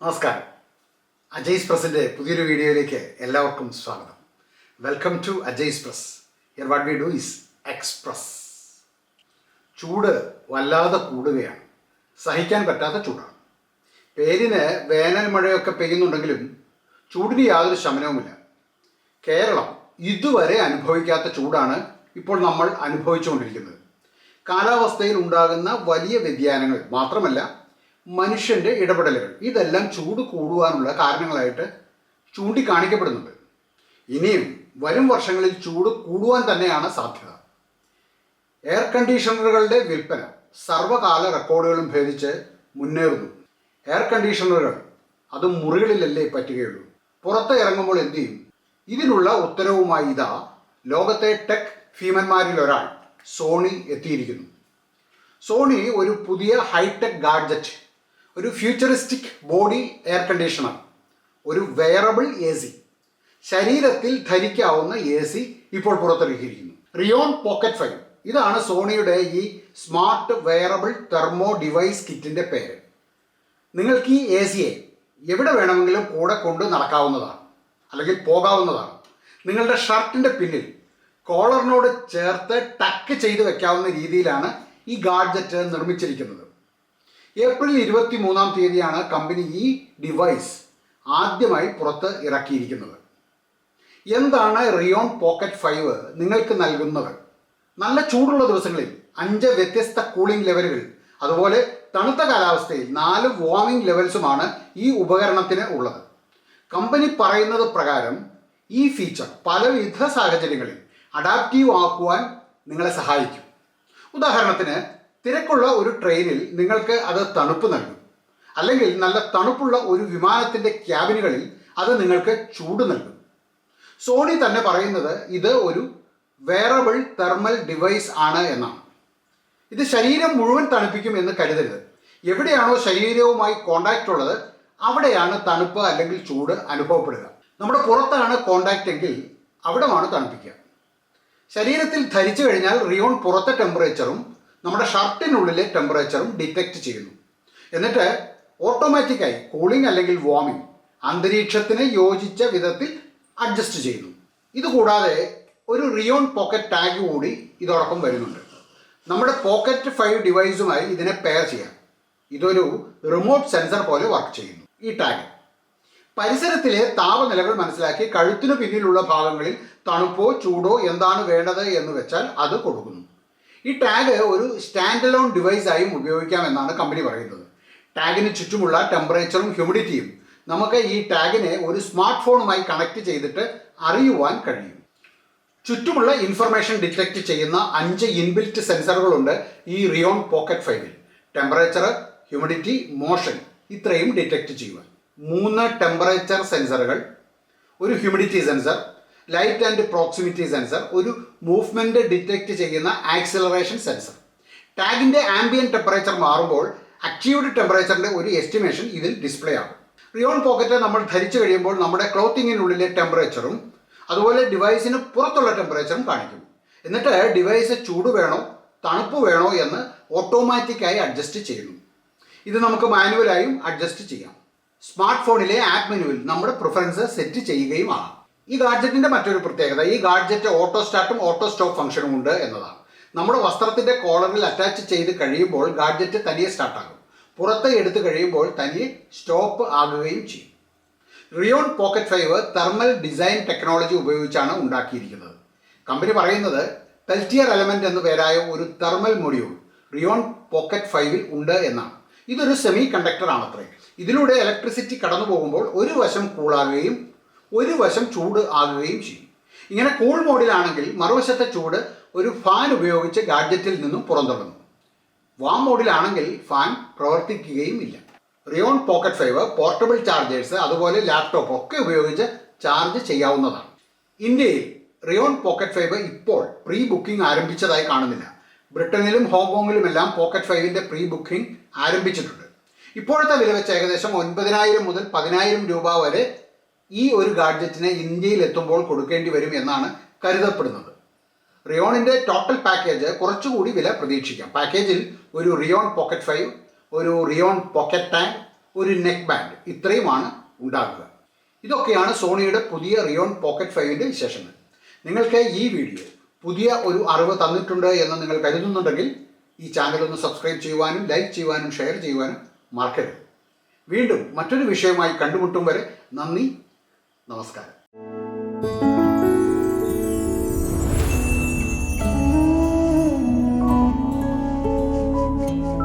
നമസ്കാരം. അജയ്സ് പ്രസിൻ്റെ പുതിയൊരു വീഡിയോയിലേക്ക് എല്ലാവർക്കും സ്വാഗതം. Welcome to Ajay's press. Here what we do is express. ചൂട് വല്ലാതെ കൂടുകയാണ്. സഹിക്കാൻ പറ്റാത്ത ചൂടാണ്. പേരിന് വേനൽ മഴയൊക്കെ പെയ്യുന്നുണ്ടെങ്കിലും ചൂടിന് യാതൊരു ശമനവുമില്ല. കേരളം ഇതുവരെ അനുഭവിക്കാത്ത ചൂടാണ് ഇപ്പോൾ നമ്മൾ അനുഭവിച്ചുകൊണ്ടിരിക്കുന്നത്. കാലാവസ്ഥയിൽ ഉണ്ടാകുന്ന വലിയ വ്യതിയാനങ്ങൾ മാത്രമല്ല, മനുഷ്യൻ്റെ ഇടപെടലുകൾ ഇതെല്ലാം ചൂട് കൂടുവാനുള്ള കാരണങ്ങളായിട്ട് ചൂണ്ടിക്കാണിക്കപ്പെടുന്നുണ്ട്. ഇനിയും വരും വർഷങ്ങളിൽ ചൂട് കൂടുവാൻ തന്നെയാണ് സാധ്യത. എയർ കണ്ടീഷണറുകളുടെ വിൽപ്പന സർവ്വകാല റെക്കോർഡുകളും ഭേദിച്ച് മുന്നേറുന്നു. എയർ കണ്ടീഷണറുകൾ അത് മുറികളിലല്ലേ പറ്റുകയുള്ളൂ, പുറത്ത് ഇറങ്ങുമ്പോൾ എന്തു ചെയ്യും? ഇതിനുള്ള ഉത്തരവുമായി ഇതാ ലോകത്തെ ടെക് ഭീമന്മാരിൽ ഒരാൾ സോണി എത്തിയിരിക്കുന്നു. സോണി ഒരു പുതിയ ഹൈടെക് ഗാഡ്ജറ്റ്, ഒരു ഫ്യൂച്ചറിസ്റ്റിക് ബോഡി എയർ കണ്ടീഷണർ, ഒരു വെയറബിൾ AC, ശരീരത്തിൽ ധരിക്കാവുന്ന AC ഇപ്പോൾ പുറത്തിറക്കിയിരിക്കുന്നു. റിയോൺ പോക്കറ്റ് 5. ഇതാണ് സോണിയുടെ ഈ സ്മാർട്ട് വെയറബിൾ തെർമോ ഡിവൈസ് കിറ്റിൻ്റെ പേര്. നിങ്ങൾക്ക് ഈ ACയെ എവിടെ വേണമെങ്കിലും കൂടെ കൊണ്ട് നടക്കാവുന്നതാണ്, അല്ലെങ്കിൽ പോകാവുന്നതാണ്. നിങ്ങളുടെ ഷർട്ടിൻ്റെ പിന്നിൽ കോളറിനോട് ചേർത്ത് ടക്ക് ചെയ്ത് വെക്കാവുന്ന രീതിയിലാണ് ഈ ഗാഡ്ജറ്റ് നിർമ്മിച്ചിരിക്കുന്നത്. ഏപ്രിൽ 23 കമ്പനി ഈ ഡിവൈസ് ആദ്യമായി പുറത്ത് ഇറക്കിയിരിക്കുന്നത്. എന്താണ് റിയോൺ പോക്കറ്റ് 5 നിങ്ങൾക്ക് നൽകുന്നത്? നല്ല ചൂടുള്ള ദിവസങ്ങളിൽ 5 വ്യത്യസ്ത കൂളിംഗ് ലെവലുകൾ, അതുപോലെ തണുത്ത കാലാവസ്ഥയിൽ 4 വാർമിംഗ് ലെവൽസുമാണ് ഈ ഉപകരണത്തിന് ഉള്ളത്. കമ്പനി പറയുന്നത് പ്രകാരം ഈ ഫീച്ചർ പലവിധ സാഹചര്യങ്ങളിൽ അഡാപ്റ്റീവ് ആക്കുവാൻ നിങ്ങളെ സഹായിക്കും. ഉദാഹരണത്തിന്, തിരക്കുള്ള ഒരു ട്രെയിനിൽ നിങ്ങൾക്ക് അത് തണുപ്പ് നൽകും, അല്ലെങ്കിൽ നല്ല തണുപ്പുള്ള ഒരു വിമാനത്തിൻ്റെ ക്യാബിനുകളിൽ അത് നിങ്ങൾക്ക് ചൂട് നൽകും. സോണി തന്നെ പറയുന്നത് ഇത് ഒരു വെയറബിൾ തെർമൽ ഡിവൈസ് ആണ് എന്നാണ്. ഇത് ശരീരം മുഴുവൻ തണുപ്പിക്കും എന്ന് കരുതരുത്. എവിടെയാണോ ശരീരവുമായി കോണ്ടാക്റ്റ് ഉള്ളത് അവിടെയാണ് തണുപ്പ് അല്ലെങ്കിൽ ചൂട് അനുഭവപ്പെടുക. നമ്മുടെ പുറത്താണ് കോണ്ടാക്റ്റ് എങ്കിൽ അവിടമാണ് തണുപ്പിക്കുക. ശരീരത്തിൽ ധരിച്ചു കഴിഞ്ഞാൽ റിയോൺ പുറത്തെ ടെമ്പറേച്ചറും നമ്മുടെ ഷർട്ടിനുള്ളിലെ ടെമ്പറേച്ചറും ഡിറ്റക്റ്റ് ചെയ്യുന്നു. എന്നിട്ട് ഓട്ടോമാറ്റിക്കായി കൂളിംഗ് അല്ലെങ്കിൽ വാർമിംഗ് അന്തരീക്ഷത്തിന് യോജിച്ച വിധത്തിൽ അഡ്ജസ്റ്റ് ചെയ്യുന്നു. ഇതുകൂടാതെ ഒരു റിയോൺ പോക്കറ്റ് ടാഗ് കൂടി ഇതോടൊപ്പം വരുന്നുണ്ട്. നമ്മുടെ പോക്കറ്റ് 5 ഡിവൈസുമായി ഇതിനെ പെയർ ചെയ്യാം. ഇതൊരു റിമോട്ട് സെൻസർ പോലെ വർക്ക് ചെയ്യുന്നു. ഈ ടാഗ് പരിസരത്തിലെ താപനിലകൾ മനസ്സിലാക്കി കഴുത്തിനു പിന്നിലുള്ള ഭാഗങ്ങളിൽ തണുപ്പോ ചൂടോ എന്താണ് വേണ്ടത് എന്ന് വെച്ചാൽ അത് കൊടുക്കുന്നു. ഈ ടാഗ് ഒരു സ്റ്റാൻഡ് അലോൺ ഡിവൈസായും ഉപയോഗിക്കാമെന്നാണ് കമ്പനി പറയുന്നത്. ടാഗിന് ചുറ്റുമുള്ള ടെമ്പറേച്ചറും ഹ്യൂമിഡിറ്റിയും നമുക്ക് ഈ ടാഗിനെ ഒരു സ്മാർട്ട് ഫോണുമായി കണക്ട് ചെയ്തിട്ട് അറിയുവാൻ കഴിയും. ചുറ്റുമുള്ള ഇൻഫർമേഷൻ ഡിറ്റക്റ്റ് ചെയ്യുന്ന 5 ഇൻബിൽറ്റ് സെൻസറുകളുണ്ട് ഈ റിയോൺ പോക്കറ്റ് 5-ൽ. ടെമ്പറേച്ചർ, ഹ്യൂമിഡിറ്റി, മോഷൻ ഇത്രയും ഡിറ്റക്റ്റ് ചെയ്യുവാൻ 3 ടെമ്പറേച്ചർ സെൻസറുകൾ, ഒരു humidity sensor, light and proximity sensor, ഒരു മൂവ്മെൻറ്റ് ഡിറ്റക്റ്റ് ചെയ്യുന്ന ആക്സിലറേഷൻ സെൻസർ. ടാഗിൻ്റെ ആംബിയൻ ടെമ്പറേച്ചർ മാറുമ്പോൾ അച്ചീവ്ഡ് ടെമ്പറേച്ചറിൻ്റെ ഒരു എസ്റ്റിമേഷൻ ഇതിൽ ഡിസ്പ്ലേ ആകും. റിയോൺ പോക്കറ്റ് നമ്മൾ ധരിച്ചു കഴിയുമ്പോൾ നമ്മുടെ ക്ലോത്തിങ്ങിനുള്ളിലെ ടെമ്പറേച്ചറും അതുപോലെ ഡിവൈസിന് പുറത്തുള്ള ടെമ്പറേച്ചറും കാണിക്കും. എന്നിട്ട് ഡിവൈസ് ചൂട് വേണോ തണുപ്പ് വേണോ എന്ന് ഓട്ടോമാറ്റിക്കായി അഡ്ജസ്റ്റ് ചെയ്യുന്നു. ഇത് നമുക്ക് മാനുവലായും അഡ്ജസ്റ്റ് ചെയ്യാം. സ്മാർട്ട് ഫോണിലെ ആപ്പ് മെനുവിൽ നമ്മുടെ പ്രിഫറൻസ് സെറ്റ് ചെയ്യുകയും ആകാം. ഈ ഗാഡ്ജറ്റിൻ്റെ മറ്റൊരു പ്രത്യേകത, ഈ ഗാഡ്ജറ്റ് ഓട്ടോ സ്റ്റാർട്ടും ഓട്ടോ സ്റ്റോപ്പ് ഫംഗ്ഷനും ഉണ്ട് എന്നതാണ്. നമ്മുടെ വസ്ത്രത്തിൻ്റെ കോളറിൽ അറ്റാച്ച് ചെയ്ത് കഴിയുമ്പോൾ ഗാഡ്ജറ്റ് തനിയെ സ്റ്റാർട്ടാകും. പുറത്ത് എടുത്ത് കഴിയുമ്പോൾ തനിയെ സ്റ്റോപ്പ് ആകുകയും ചെയ്യും. റിയോൺ പോക്കറ്റ് 5 തെർമൽ ഡിസൈൻ ടെക്നോളജി ഉപയോഗിച്ചാണ് ഉണ്ടാക്കിയിരിക്കുന്നത്. കമ്പനി പറയുന്നത് പെൽറ്റിയർ എലമെൻ്റ് എന്നു പേരായ ഒരു തെർമൽ മൊഡ്യൂൾ റിയോൺ പോക്കറ്റ് 5-ൽ ഉണ്ട് എന്നാണ്. ഇതൊരു സെമി കണ്ടക്ടർ ആണത്രേ. ഇതിലൂടെ ഇലക്ട്രിസിറ്റി കടന്നു പോകുമ്പോൾ ഒരു വശം കൂളാകുകയും ഒരു വശം ചൂട് ആകുകയും ചെയ്യും. ഇങ്ങനെ കൂൾ മോഡിലാണെങ്കിൽ മറുവശത്തെ ചൂട് ഒരു ഫാൻ ഉപയോഗിച്ച് ഗാഡ്ജറ്റിൽ നിന്നും പുറന്തള്ളുന്നു. വാം മോഡിലാണെങ്കിൽ ഫാൻ പ്രവർത്തിക്കുകയും ഇല്ല. റിയോൺ പോക്കറ്റ് 5 പോർട്ടബിൾ ചാർജേഴ്സ് അതുപോലെ ലാപ്ടോപ്പ് ഒക്കെ ഉപയോഗിച്ച് ചാർജ് ചെയ്യാവുന്നതാണ്. ഇന്ത്യയിൽ റിയോൺ പോക്കറ്റ് 5 ഇപ്പോൾ പ്രീ ബുക്കിംഗ് ആരംഭിച്ചതായി കാണുന്നില്ല. ബ്രിട്ടനിലും ഹോങ്കോങ്ങിലുമെല്ലാം പോക്കറ്റ് 5-ൻ്റെ പ്രീ ബുക്കിംഗ് ആരംഭിച്ചിട്ടുണ്ട്. ഇപ്പോഴത്തെ വില വെച്ച് ഏകദേശം 9,000 മുതൽ 10,000 രൂപ വരെ ഈ ഒരു ഗാഡ്ജറ്റിനെ ഇന്ത്യയിൽ എത്തുമ്പോൾ കൊടുക്കേണ്ടി വരും എന്നാണ് കരുതപ്പെടുന്നത്. റിയോണിൻ്റെ ടോട്ടൽ പാക്കേജ് കുറച്ചുകൂടി വില പ്രതീക്ഷിക്കാം. പാക്കേജിൽ ഒരു റിയോൺ പോക്കറ്റ് 5, ഒരു റിയോൺ പോക്കറ്റ് ടാഗ്, ഒരു നെക്ക് ബാൻഡ്, ഇത്രയുമാണ് ഉണ്ടാകുക. ഇതൊക്കെയാണ് സോണിയുടെ പുതിയ റിയോൺ പോക്കറ്റ് 5ൻ്റെ വിശേഷങ്ങൾ. നിങ്ങൾക്ക് ഈ വീഡിയോ പുതിയ ഒരു അറിവ് തന്നിട്ടുണ്ട് എന്ന് നിങ്ങൾ കരുതുന്നുണ്ടെങ്കിൽ ഈ ചാനൽ ഒന്ന് സബ്സ്ക്രൈബ് ചെയ്യുവാനും ലൈക്ക് ചെയ്യുവാനും ഷെയർ ചെയ്യുവാനും മറക്കരുത്. വീണ്ടും മറ്റൊരു വിഷയമായി കണ്ടുമുട്ടും വരെ നന്ദി, നമസ്കാരം.